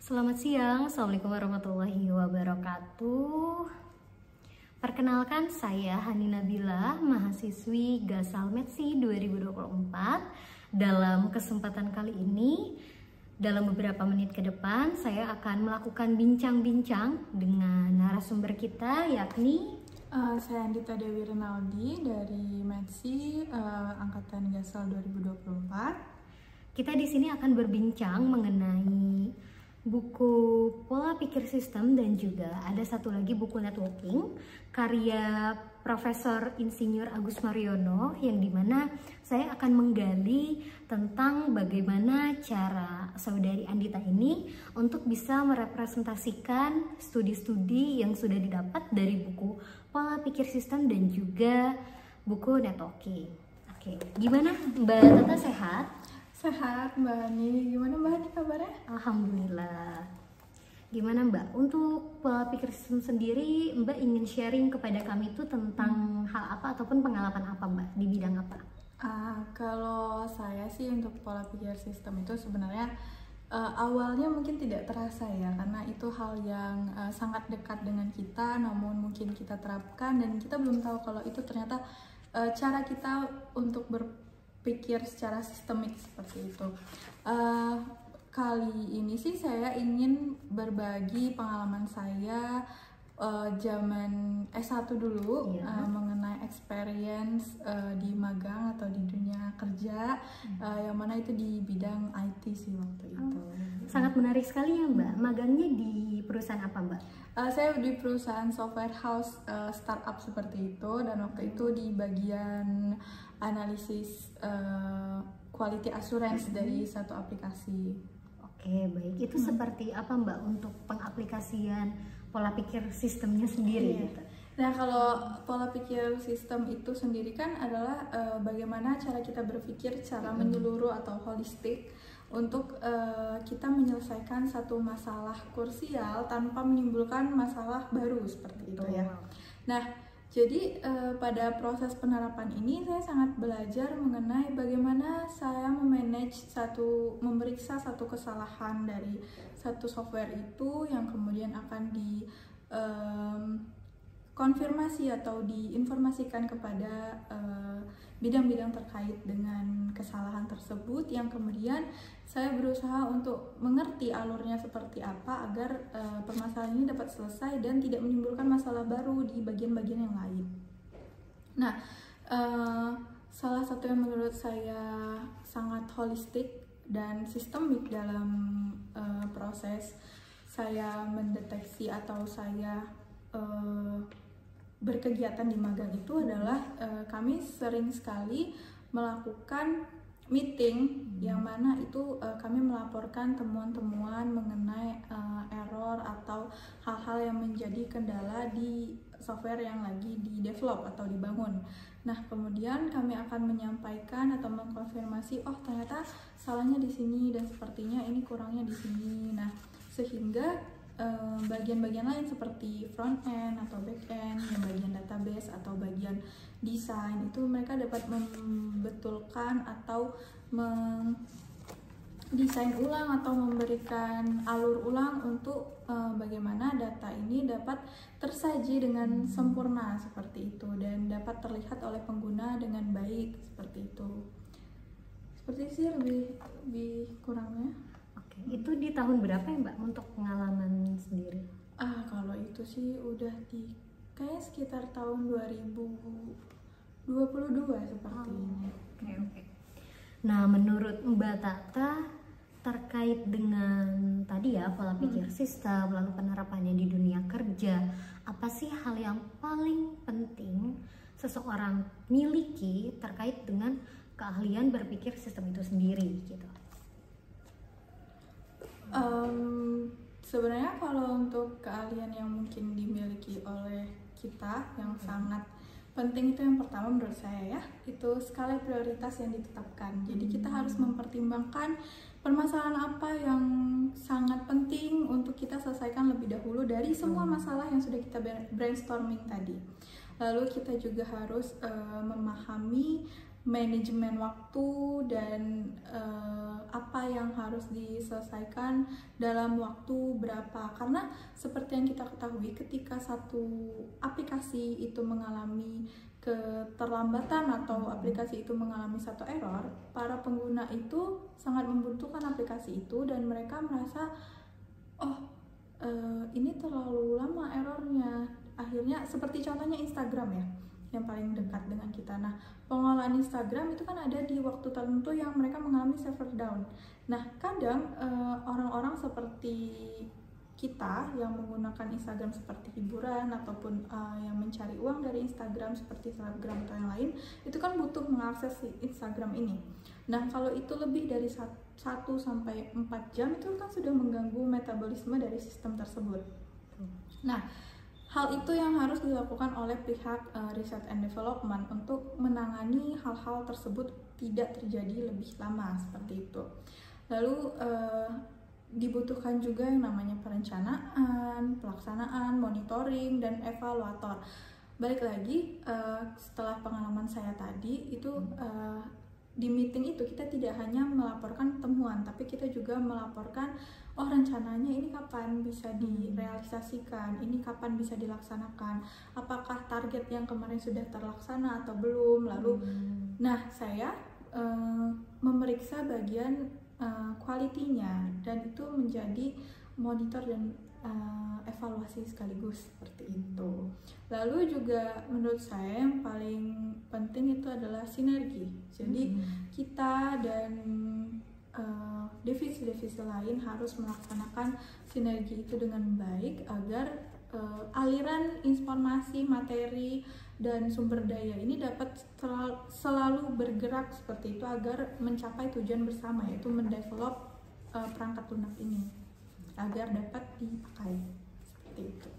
Selamat siang, Assalamualaikum warahmatullahi wabarakatuh. Perkenalkan, saya Hani Nabila, mahasiswi Gasal Metsi 2024. Dalam kesempatan kali ini, dalam beberapa menit ke depan, saya akan melakukan bincang-bincang dengan narasumber kita, yakni saya Andita Dewi Rinaldi dari Metsi angkatan Gasal 2024. Kita di sini akan berbincang mengenai buku Pola Pikir Sistem dan juga ada satu lagi buku Networking karya Profesor Insinyur Agus Mariono, yang dimana saya akan menggali tentang bagaimana cara saudari Andita ini untuk bisa merepresentasikan studi-studi yang sudah didapat dari buku Pola Pikir Sistem dan juga buku Networking. Oke, gimana Mbak Tata, sehat? Sehat Mbak Hani, gimana Mbak Hani kabarnya? Alhamdulillah. Gimana Mbak, untuk pola pikir sistem sendiri, Mbak ingin sharing kepada kami itu tentang hal apa ataupun pengalaman apa Mbak, di bidang apa? Kalau saya sih untuk pola pikir sistem itu sebenarnya awalnya mungkin tidak terasa ya, karena itu hal yang sangat dekat dengan kita, namun mungkin kita terapkan dan kita belum tahu kalau itu ternyata cara kita untuk berpikir secara sistemik seperti itu. Kali ini sih saya ingin berbagi pengalaman saya zaman S1 dulu, mengenai experience di magang atau di dunia kerja, yang mana itu di bidang IT sih waktu itu. Sangat menarik sekali ya Mbak. Magangnya di perusahaan apa Mbak? Saya di perusahaan software house startup seperti itu, dan waktu itu di bagian analisis quality assurance dari satu aplikasi. Oke, baik. Itu seperti apa Mbak untuk pengaplikasian pola pikir sistemnya sendiri gitu? Nah, kalau pola pikir sistem itu sendiri kan adalah bagaimana cara kita berpikir secara menyeluruh atau holistik untuk kita menyelesaikan satu masalah krusial tanpa menimbulkan masalah baru seperti itu ya. Nah, jadi pada proses penerapan ini saya sangat belajar mengenai bagaimana saya memeriksa satu kesalahan dari satu software itu yang kemudian akan konfirmasi atau diinformasikan kepada bidang-bidang terkait dengan kesalahan tersebut, yang kemudian saya berusaha untuk mengerti alurnya seperti apa agar permasalahan ini dapat selesai dan tidak menimbulkan masalah baru di bagian-bagian yang lain. Nah, salah satu yang menurut saya sangat holistik dan sistemik dalam proses saya mendeteksi atau saya berkegiatan di magang itu adalah kami sering sekali melakukan meeting yang mana itu kami melaporkan temuan-temuan mengenai error atau hal-hal yang menjadi kendala di software yang lagi di develop atau dibangun. Nah, kemudian kami akan menyampaikan atau mengkonfirmasi, oh ternyata salahnya di sini dan sepertinya ini kurangnya di sini. Nah, sehingga bagian-bagian lain seperti front end atau back end, yang bagian database atau bagian desain itu mereka dapat membetulkan atau mendesain ulang atau memberikan alur ulang untuk bagaimana data ini dapat tersaji dengan sempurna seperti itu dan dapat terlihat oleh pengguna dengan baik seperti itu. Seperti itu sih lebih kurangnya. Itu di tahun berapa ya Mbak untuk pengalaman sendiri? Kalau itu sih udah kayaknya sekitar tahun 2022 seperti ini. Oke. Nah, menurut Mbak Tata terkait dengan tadi ya pola pikir sistem lalu penerapannya di dunia kerja, apa sih hal yang paling penting seseorang miliki terkait dengan keahlian berpikir sistem itu sendiri gitu? Sebenarnya kalau untuk keahlian yang mungkin dimiliki oleh kita yang sangat penting itu yang pertama menurut saya ya, itu skala prioritas yang ditetapkan. Jadi kita harus mempertimbangkan permasalahan apa yang sangat penting untuk kita selesaikan lebih dahulu dari semua masalah yang sudah kita brainstorming tadi. Lalu kita juga harus memahami manajemen waktu dan apa yang harus diselesaikan dalam waktu berapa. Karena seperti yang kita ketahui, ketika satu aplikasi itu mengalami keterlambatan atau aplikasi itu mengalami satu error, para pengguna itu sangat membutuhkan aplikasi itu dan mereka merasa, oh ini terlalu lama errornya. Akhirnya seperti contohnya Instagram ya, yang paling dekat dengan kita. Nah, pengelolaan Instagram itu kan ada di waktu tertentu yang mereka mengalami server down. Nah, kadang orang-orang seperti kita yang menggunakan Instagram seperti hiburan ataupun yang mencari uang dari Instagram seperti selebgram atau yang lain, itu kan butuh mengakses Instagram ini. Nah, kalau itu lebih dari 1 sampai 4 jam itu kan sudah mengganggu metabolisme dari sistem tersebut. Nah, hal itu yang harus dilakukan oleh pihak Research and Development untuk menangani hal-hal tersebut tidak terjadi lebih lama seperti itu. Lalu dibutuhkan juga yang namanya perencanaan, pelaksanaan, monitoring, dan evaluator. Balik lagi, setelah pengalaman saya tadi itu di meeting itu kita tidak hanya melaporkan temuan, tapi kita juga melaporkan, oh rencananya ini kapan bisa direalisasikan, ini kapan bisa dilaksanakan, apakah target yang kemarin sudah terlaksana atau belum. Lalu, nah saya memeriksa bagian kualitinya dan itu menjadi monitor dan evaluasi sekaligus seperti itu. Lalu juga menurut saya yang paling penting itu adalah sinergi. Jadi kita dan divisi-divisi lain harus melaksanakan sinergi itu dengan baik agar aliran informasi, materi, dan sumber daya ini dapat selalu bergerak seperti itu agar mencapai tujuan bersama, yaitu mendevelop perangkat lunak ini agar dapat dipakai seperti itu.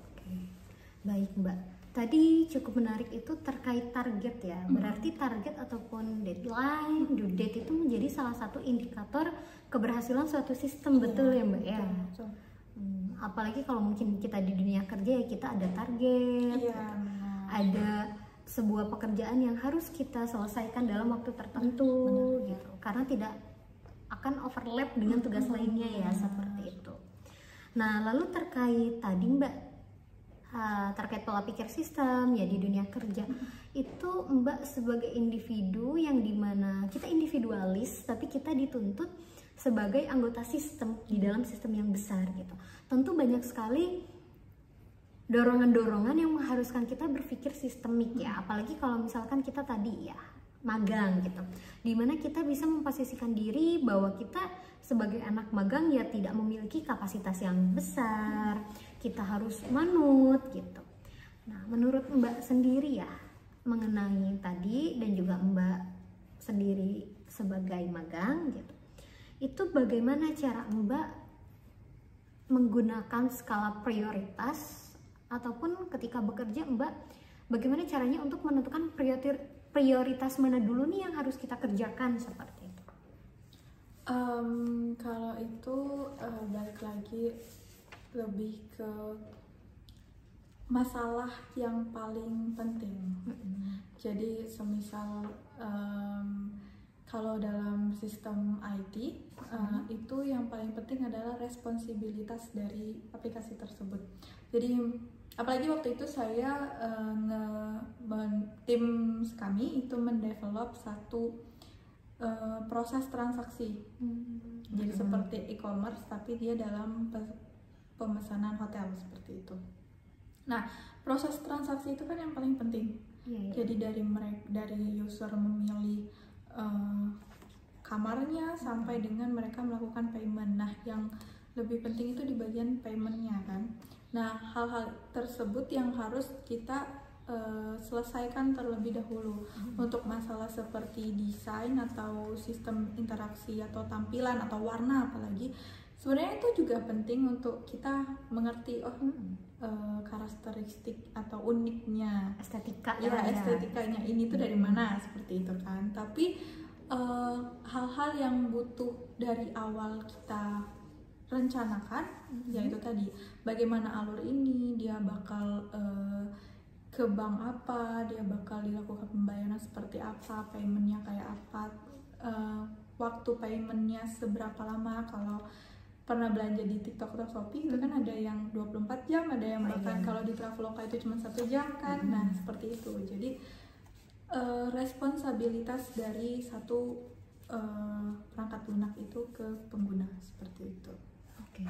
Baik Mbak, tadi cukup menarik itu terkait target ya. Berarti target ataupun deadline, due date itu menjadi salah satu indikator keberhasilan suatu sistem, betul ya Mbak ya? Betul. Apalagi kalau mungkin kita di dunia kerja ya, kita ada target, ada sebuah pekerjaan yang harus kita selesaikan dalam waktu tertentu gitu. Karena tidak akan overlap dengan tugas lainnya ya, seperti itu. Nah, lalu terkait tadi Mbak, terkait pola pikir sistem ya di dunia kerja, itu Mbak sebagai individu yang dimana kita individualis tapi kita dituntut sebagai anggota sistem di dalam sistem yang besar gitu. Tentu banyak sekali dorongan-dorongan yang mengharuskan kita berpikir sistemik ya, apalagi kalau misalkan kita tadi ya magang gitu, dimana kita bisa memposisikan diri bahwa kita sebagai anak magang ya tidak memiliki kapasitas yang besar, kita harus manut gitu. Nah, menurut Mbak sendiri ya mengenai tadi dan juga Mbak sendiri sebagai magang gitu, itu bagaimana cara Mbak menggunakan skala prioritas ataupun ketika bekerja Mbak bagaimana caranya untuk menentukan prioritas mana dulu nih yang harus kita kerjakan seperti itu? Kalau itu balik lagi lebih ke masalah yang paling penting. Jadi semisal kalau dalam sistem IT itu yang paling penting adalah responsibilitas dari aplikasi tersebut. Jadi apalagi waktu itu saya tim kami itu mendevelop satu proses transaksi. Jadi seperti e-commerce tapi dia dalam pemesanan hotel seperti itu. Nah, proses transaksi itu kan yang paling penting. Jadi dari user memilih kamarnya sampai dengan mereka melakukan payment. Nah, yang lebih penting itu di bagian paymentnya kan. Nah, hal-hal tersebut yang harus kita selesaikan terlebih dahulu. Untuk masalah seperti desain atau sistem interaksi atau tampilan atau warna apalagi, sebenarnya itu juga penting untuk kita mengerti karakteristik atau uniknya estetikanya ini tuh dari mana seperti itu kan. Tapi hal-hal yang butuh dari awal kita rencanakan yaitu tadi bagaimana alur ini, dia bakal ke bank apa, dia bakal dilakukan pembayaran seperti apa, paymentnya kayak apa, waktu paymentnya seberapa lama. Kalau pernah belanja di TikTok atau Shopee itu kan ada yang 24 jam, ada yang bahkan kalau di Traveloka itu cuma 1 jam kan. Nah seperti itu. Jadi responsabilitas dari satu perangkat lunak itu ke pengguna, seperti itu. Oke.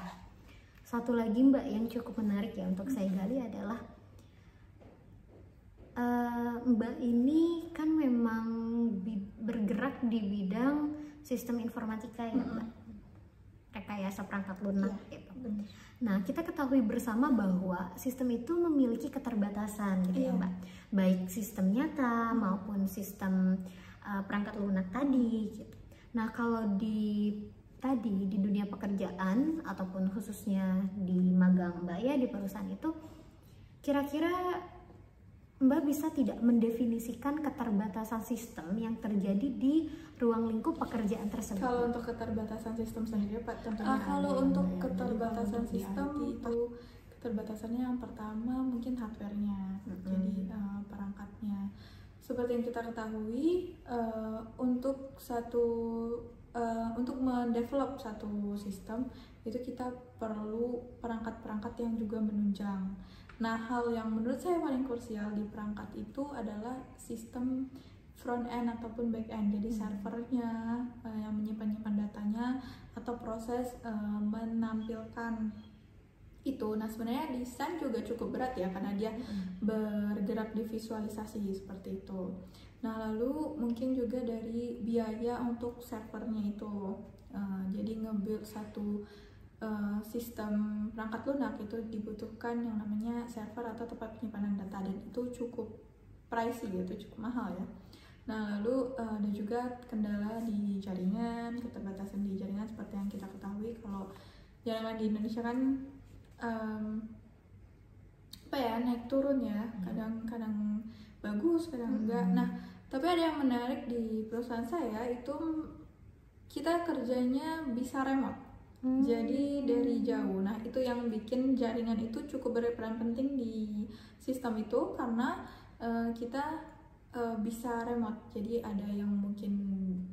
Satu lagi Mbak yang cukup menarik ya untuk saya gali adalah Mbak ini kan memang bergerak di bidang sistem informatika ya Mbak, rekayasa perangkat lunak gitu. Nah kita ketahui bersama bahwa sistem itu memiliki keterbatasan gitu ya Mbak, baik sistem nyata maupun sistem perangkat lunak tadi gitu. Nah kalau di dunia pekerjaan ataupun khususnya di magang Mbak ya di perusahaan itu, kira-kira Mbak bisa tidak mendefinisikan keterbatasan sistem yang terjadi di ruang lingkup pekerjaan tersebut? Kalau untuk keterbatasan sistem sendiri Pak, tentunya kalau untuk keterbatasan sistem itu keterbatasannya yang pertama mungkin hardware-nya, jadi perangkatnya. Seperti yang kita ketahui, untuk mendevelop satu sistem itu kita perlu perangkat-perangkat yang juga menunjang. Nah, hal yang menurut saya paling krusial di perangkat itu adalah sistem front end ataupun back end. Jadi servernya yang menyimpan datanya atau proses menampilkan itu. Nah, sebenarnya desain juga cukup berat ya karena dia bergerak di visualisasi seperti itu. Nah, lalu mungkin juga dari biaya untuk servernya itu. Jadi nge-build satu sistem perangkat lunak itu dibutuhkan yang namanya server atau tempat penyimpanan data, dan itu cukup pricey gitu, cukup mahal ya. Nah lalu ada juga kendala di jaringan, keterbatasan di jaringan seperti yang kita ketahui kalau jaringan di Indonesia kan naik turun ya, kadang-kadang bagus, kadang enggak. Nah tapi ada yang menarik di perusahaan saya itu kita kerjanya bisa remote. Jadi dari jauh. Nah itu yang bikin jaringan itu cukup berperan penting di sistem itu karena kita bisa remote. Jadi ada yang mungkin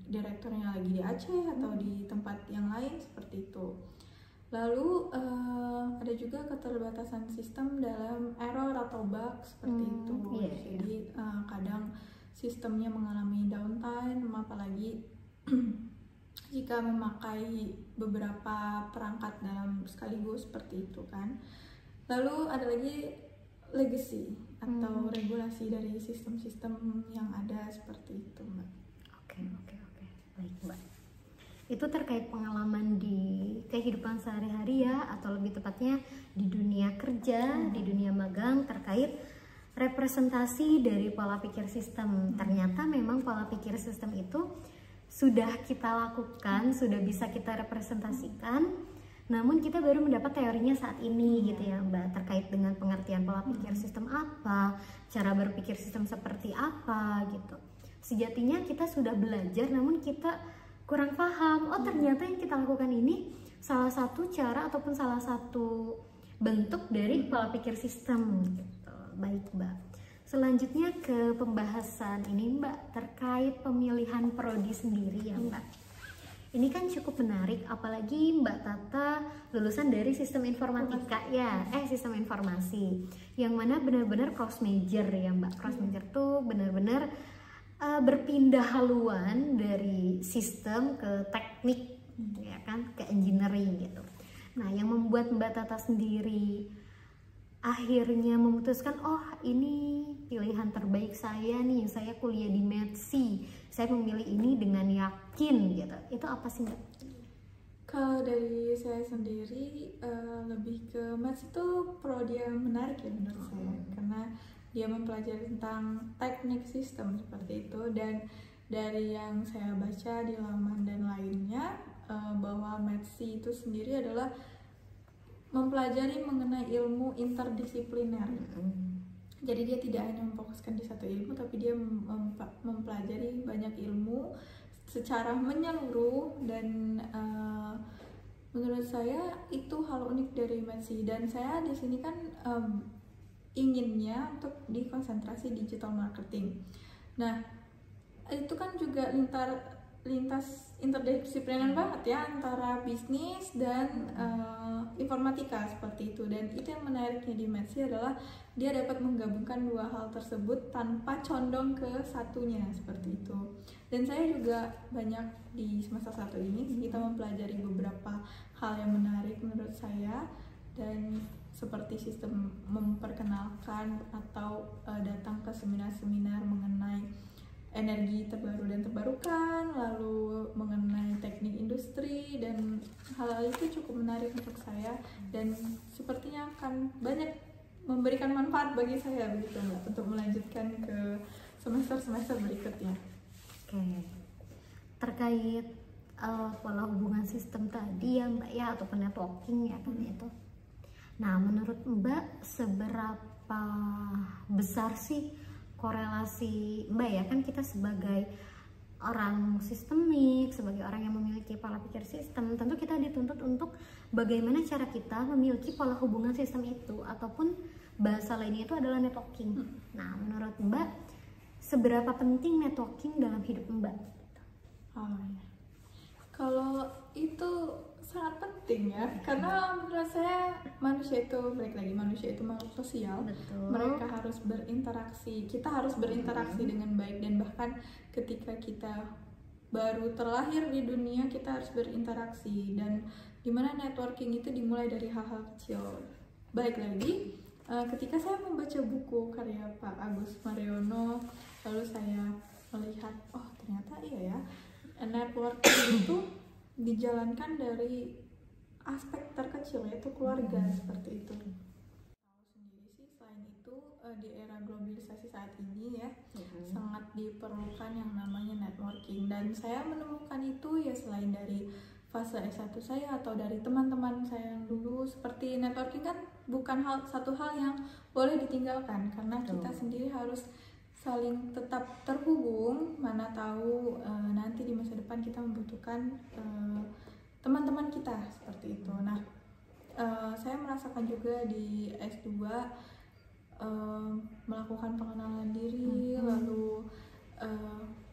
direkturnya lagi di Aceh atau di tempat yang lain seperti itu. Lalu ada juga keterbatasan sistem dalam error atau bug seperti itu. Jadi kadang sistemnya mengalami downtime, apalagi jika memakai beberapa perangkat dalam sekaligus seperti itu kan. Lalu ada lagi legacy atau regulasi dari sistem-sistem yang ada seperti itu Mbak. Oke. Baik Mbak. Itu terkait pengalaman di kehidupan sehari-hari ya, atau lebih tepatnya di dunia kerja, di dunia magang terkait representasi dari pola pikir sistem. Ternyata memang pola pikir sistem itu sudah kita lakukan, sudah bisa kita representasikan, namun kita baru mendapat teorinya saat ini gitu ya Mbak, terkait dengan pengertian pola pikir sistem apa, cara berpikir sistem seperti apa gitu. Sejatinya kita sudah belajar namun kita kurang paham, oh ternyata yang kita lakukan ini salah satu cara ataupun salah satu bentuk dari pola pikir sistem gitu. Baik Mbak. Selanjutnya ke pembahasan ini Mbak terkait pemilihan prodi sendiri ya Mbak. Ini kan cukup menarik, apalagi Mbak Tata lulusan dari sistem informatika ya, sistem informasi, yang mana benar-benar cross major ya Mbak. Cross major tuh benar-benar berpindah haluan dari sistem ke teknik ya kan, ke engineering gitu. Nah yang membuat Mbak Tata sendiri akhirnya memutuskan, oh ini pilihan terbaik saya nih, saya kuliah di Medsi, saya memilih ini dengan yakin gitu. Itu apa sih Mbak? Kalau dari saya sendiri lebih ke Medsi itu prodi yang menarik ya menurut saya, karena dia mempelajari tentang teknik sistem seperti itu, dan dari yang saya baca di laman dan lainnya bahwa Medsi itu sendiri adalah mempelajari mengenai ilmu interdisipliner. Jadi dia tidak hanya memfokuskan di satu ilmu, tapi dia mempelajari banyak ilmu secara menyeluruh, dan menurut saya itu hal unik dari Medsi. Dan saya di sini kan inginnya untuk dikonsentrasi digital marketing. Nah itu kan juga lintas interdisipliner banget ya, antara bisnis dan informatika seperti itu. Dan itu yang menariknya di Medsi adalah dia dapat menggabungkan dua hal tersebut tanpa condong ke satunya seperti itu. Dan saya juga banyak di semester 1 ini kita mempelajari beberapa hal yang menarik menurut saya, dan seperti sistem memperkenalkan atau datang ke seminar-seminar mengenai energi terbaru dan terbarukan, lalu mengenai teknik industri, dan hal-hal itu cukup menarik untuk saya dan sepertinya akan banyak memberikan manfaat bagi saya begitu Mbak, untuk melanjutkan ke semester-semester berikutnya. Oke. Terkait pola hubungan sistem tadi ya Mbak ya, ataupun networking ya kan itu. Nah, menurut Mbak seberapa besar sih korelasi Mbak ya, kan kita sebagai orang sistemik, sebagai orang yang memiliki pola pikir sistem, tentu kita dituntut untuk bagaimana cara kita memiliki pola hubungan sistem itu, ataupun bahasa lainnya itu adalah networking. Nah, menurut Mbak seberapa penting networking dalam hidup Mbak? Oh, ya. Kalau itu sangat penting ya, karena menurut saya manusia itu, balik lagi, manusia itu makhluk sosial. Betul. Mereka harus berinteraksi, kita harus berinteraksi dengan baik, dan bahkan ketika kita baru terlahir di dunia kita harus berinteraksi, dan dimana networking itu dimulai dari hal-hal kecil. Balik lagi, ketika saya membaca buku karya Pak Agus Mariono, lalu saya melihat, oh ternyata iya ya, networking itu dijalankan dari aspek terkecil, yaitu keluarga, seperti itu. Tahu sendiri sih, selain itu di era globalisasi saat ini ya, sangat diperlukan yang namanya networking, dan saya menemukan itu ya selain dari fase S1 saya atau dari teman-teman saya yang dulu. Seperti networking kan bukan satu hal yang boleh ditinggalkan, karena kita sendiri harus saling tetap terhubung, mana tahu nanti di masa depan kita membutuhkan teman-teman kita seperti itu. Nah, saya merasakan juga di S2 melakukan pengenalan diri, lalu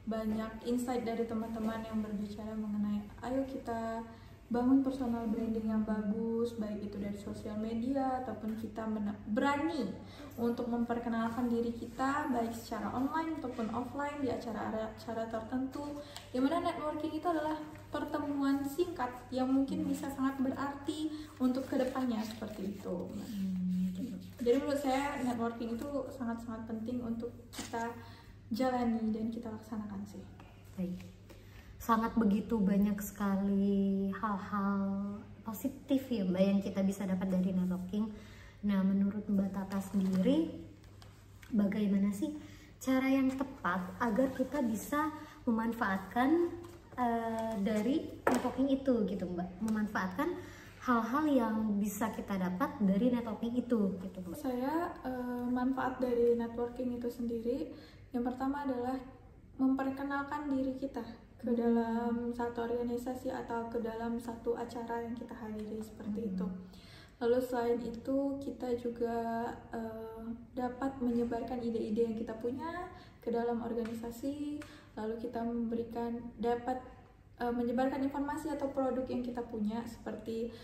banyak insight dari teman-teman yang berbicara mengenai ayo kita bangun personal branding yang bagus, baik itu dari sosial media ataupun kita berani untuk memperkenalkan diri kita baik secara online ataupun offline di acara-acara tertentu, dimana networking itu adalah pertemuan singkat yang mungkin bisa sangat berarti untuk kedepannya seperti itu. Jadi menurut saya networking itu sangat-sangat penting untuk kita jalani dan kita laksanakan sih. Baik. Sangat begitu banyak sekali hal-hal positif ya Mbak yang kita bisa dapat dari networking. Nah, menurut Mbak Tata sendiri, bagaimana sih cara yang tepat agar kita bisa memanfaatkan dari networking itu gitu Mbak? Memanfaatkan hal-hal yang bisa kita dapat dari networking itu gitu Mbak. Saya manfaat dari networking itu sendiri, yang pertama adalah memperkenalkan diri kita ke dalam satu organisasi atau ke dalam satu acara yang kita hadiri seperti itu. Lalu selain itu kita juga dapat menyebarkan ide-ide yang kita punya ke dalam organisasi, lalu kita dapat menyebarkan informasi atau produk yang kita punya, seperti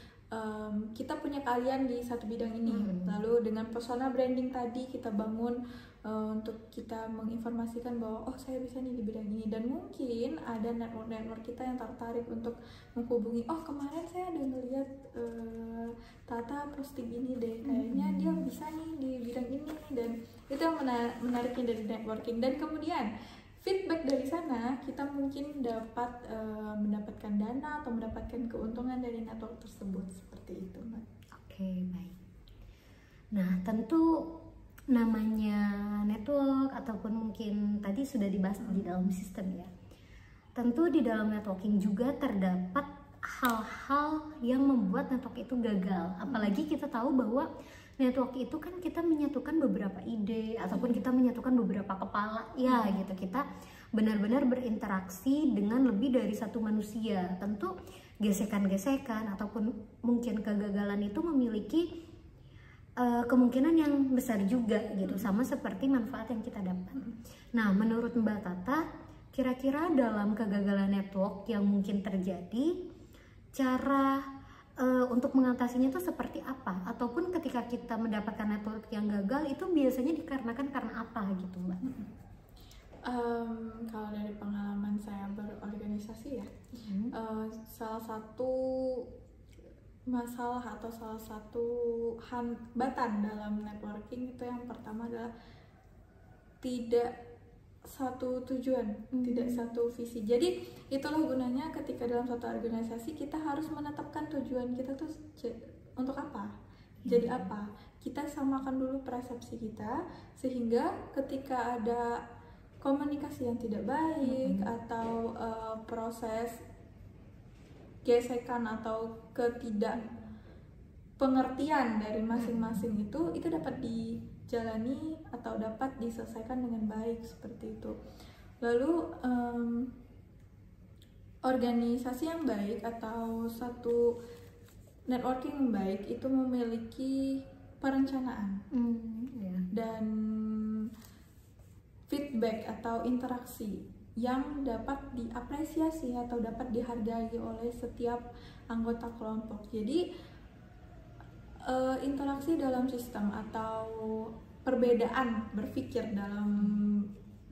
kita punya keahlian di satu bidang ini, lalu dengan personal branding tadi kita bangun untuk kita menginformasikan bahwa oh saya bisa nih di bidang ini, dan mungkin ada network kita yang tertarik untuk menghubungi, oh kemarin saya ada ngeliat Tata posting ini deh, kayaknya dia bisa nih di bidang ini, dan itu yang menariknya dari networking. Dan kemudian feedback dari sana kita mungkin dapat mendapatkan dana atau mendapatkan keuntungan dari network tersebut, seperti itu Mbak. Oke, baik. Nah, tentu namanya network ataupun mungkin tadi sudah dibahas di dalam sistem ya. Tentu di dalam networking juga terdapat hal-hal yang membuat network itu gagal. Apalagi kita tahu bahwa network itu kan kita menyatukan beberapa ide ataupun kita menyatukan beberapa kepala ya gitu. Kita benar-benar berinteraksi dengan lebih dari satu manusia. Tentu gesekan-gesekan ataupun mungkin kegagalan itu memiliki kemungkinan yang besar juga gitu, sama seperti manfaat yang kita dapat. Nah, menurut Mbak Tata, kira-kira dalam kegagalan network yang mungkin terjadi, cara untuk mengatasinya itu seperti apa? Ataupun ketika kita mendapatkan network yang gagal itu biasanya dikarenakan karena apa gitu Mbak? Kalau dari pengalaman saya berorganisasi ya, salah satu masalah atau salah satu hambatan dalam networking itu yang pertama adalah tidak satu tujuan, tidak satu visi. Jadi itulah gunanya ketika dalam satu organisasi kita harus menetapkan tujuan kita tuh untuk apa, jadi apa. Kita samakan dulu persepsi kita sehingga ketika ada komunikasi yang tidak baik atau proses gesekan atau ketidakpengertian dari masing-masing itu dapat dijalani atau dapat diselesaikan dengan baik seperti itu. Lalu organisasi yang baik atau satu networking yang baik itu memiliki perencanaan dan feedback atau interaksi yang dapat diapresiasi atau dapat dihargai oleh setiap anggota kelompok. Jadi interaksi dalam sistem atau perbedaan berpikir dalam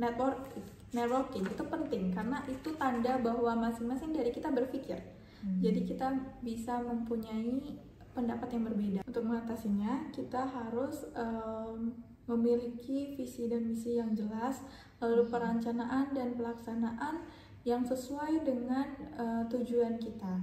networking itu penting karena itu tanda bahwa masing-masing dari kita berpikir. Jadi kita bisa mempunyai pendapat yang berbeda. Untuk mengatasinya kita harus memiliki visi dan misi yang jelas, lalu perencanaan dan pelaksanaan yang sesuai dengan tujuan kita.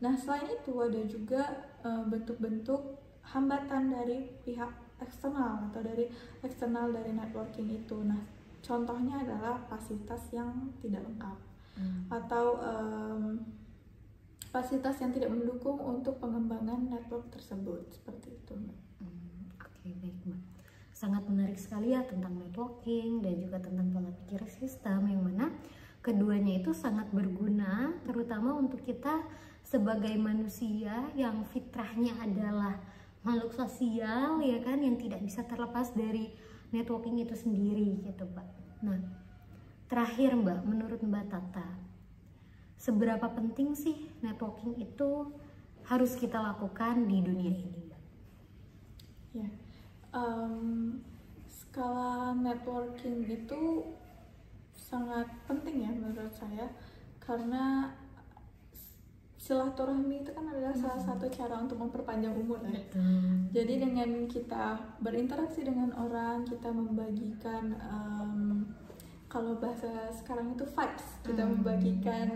Nah, selain itu ada juga bentuk-bentuk hambatan dari pihak eksternal atau dari eksternal dari networking itu. Nah, contohnya adalah fasilitas yang tidak lengkap atau fasilitas yang tidak mendukung untuk pengembangan network tersebut, seperti itu, Mbak. Oke, baik Mbak. Sangat menarik sekali ya tentang networking dan juga tentang pola pikir sistem, yang mana keduanya itu sangat berguna terutama untuk kita sebagai manusia yang fitrahnya adalah makhluk sosial, ya kan, yang tidak bisa terlepas dari networking itu sendiri gitu Mbak. Nah, terakhir Mbak, menurut Mbak Tata, seberapa penting sih networking itu harus kita lakukan di dunia ini Mbak? Ya, skala networking itu sangat penting ya menurut saya, karena silaturahmi itu kan adalah salah satu cara untuk memperpanjang umur ya. Jadi dengan kita berinteraksi dengan orang, kita membagikan kalau bahasa sekarang itu vibes, kita membagikan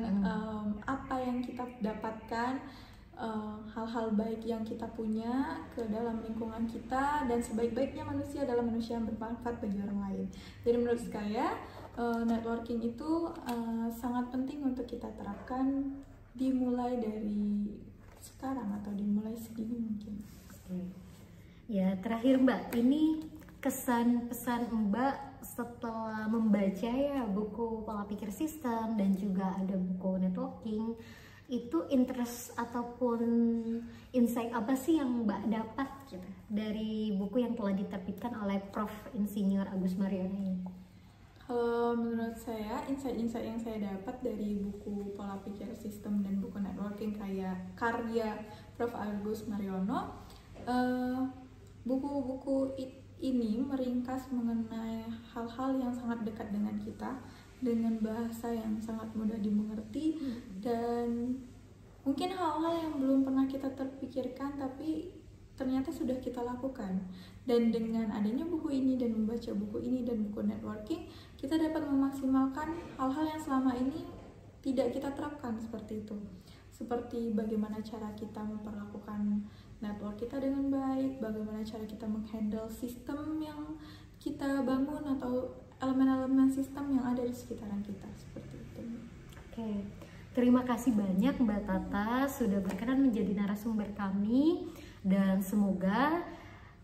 apa yang kita dapatkan, hal-hal baik yang kita punya ke dalam lingkungan kita, dan sebaik-baiknya manusia adalah manusia yang bermanfaat bagi orang lain. Jadi menurut saya networking itu sangat penting untuk kita terapkan, dimulai dari sekarang atau dimulai sedini mungkin. Ya, terakhir Mbak, ini kesan pesan Mbak setelah membaca ya buku pola pikir sistem dan juga ada buku networking, itu interest ataupun insight apa sih yang Mbak dapat gitu dari buku yang telah diterbitkan oleh Prof. Insinyur Agus Mariono ini? Kalau menurut saya, insight-insight yang saya dapat dari buku pola pikir sistem dan buku networking kayak karya Prof. Agus Mariono, buku-buku ini meringkas mengenai hal-hal yang sangat dekat dengan kita dengan bahasa yang sangat mudah dimengerti, dan mungkin hal-hal yang belum pernah kita terpikirkan tapi ternyata sudah kita lakukan. Dan dengan adanya buku ini dan membaca buku ini dan buku networking, kita dapat memaksimalkan hal-hal yang selama ini tidak kita terapkan, seperti itu. Seperti bagaimana cara kita memperlakukan network kita dengan baik, bagaimana cara kita menghandle sistem yang kita bangun atau elemen-elemen sistem yang ada di sekitaran kita, seperti itu. Oke, terima kasih banyak Mbak Tata sudah berkenan menjadi narasumber kami, dan semoga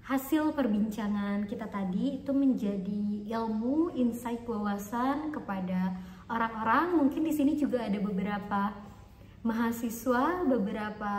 hasil perbincangan kita tadi itu menjadi ilmu, insight, wawasan kepada orang-orang. Mungkin di sini juga ada beberapa mahasiswa, beberapa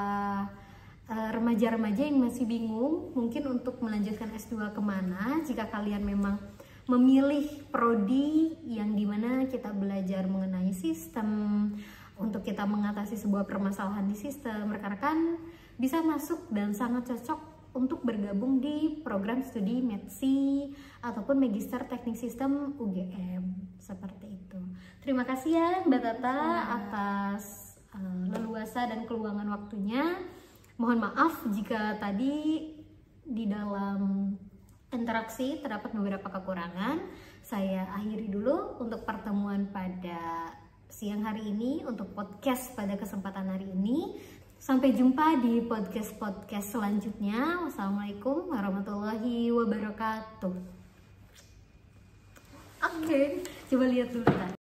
remaja-remaja yang masih bingung mungkin untuk melanjutkan S2 kemana. Jika kalian memang memilih prodi yang dimana kita belajar mengenai sistem untuk kita mengatasi sebuah permasalahan di sistem, rekan-rekan bisa masuk dan sangat cocok untuk bergabung di program studi METSI ataupun Magister Teknik Sistem UGM seperti itu. Terima kasih ya Mbak Tata atas leluasa dan keluangan waktunya. Mohon maaf jika tadi di dalam interaksi terdapat beberapa kekurangan. Saya akhiri dulu untuk pertemuan pada siang hari ini, untuk podcast pada kesempatan hari ini. Sampai jumpa di podcast-podcast selanjutnya. Wassalamualaikum warahmatullahi wabarakatuh. Oke, coba lihat dulu.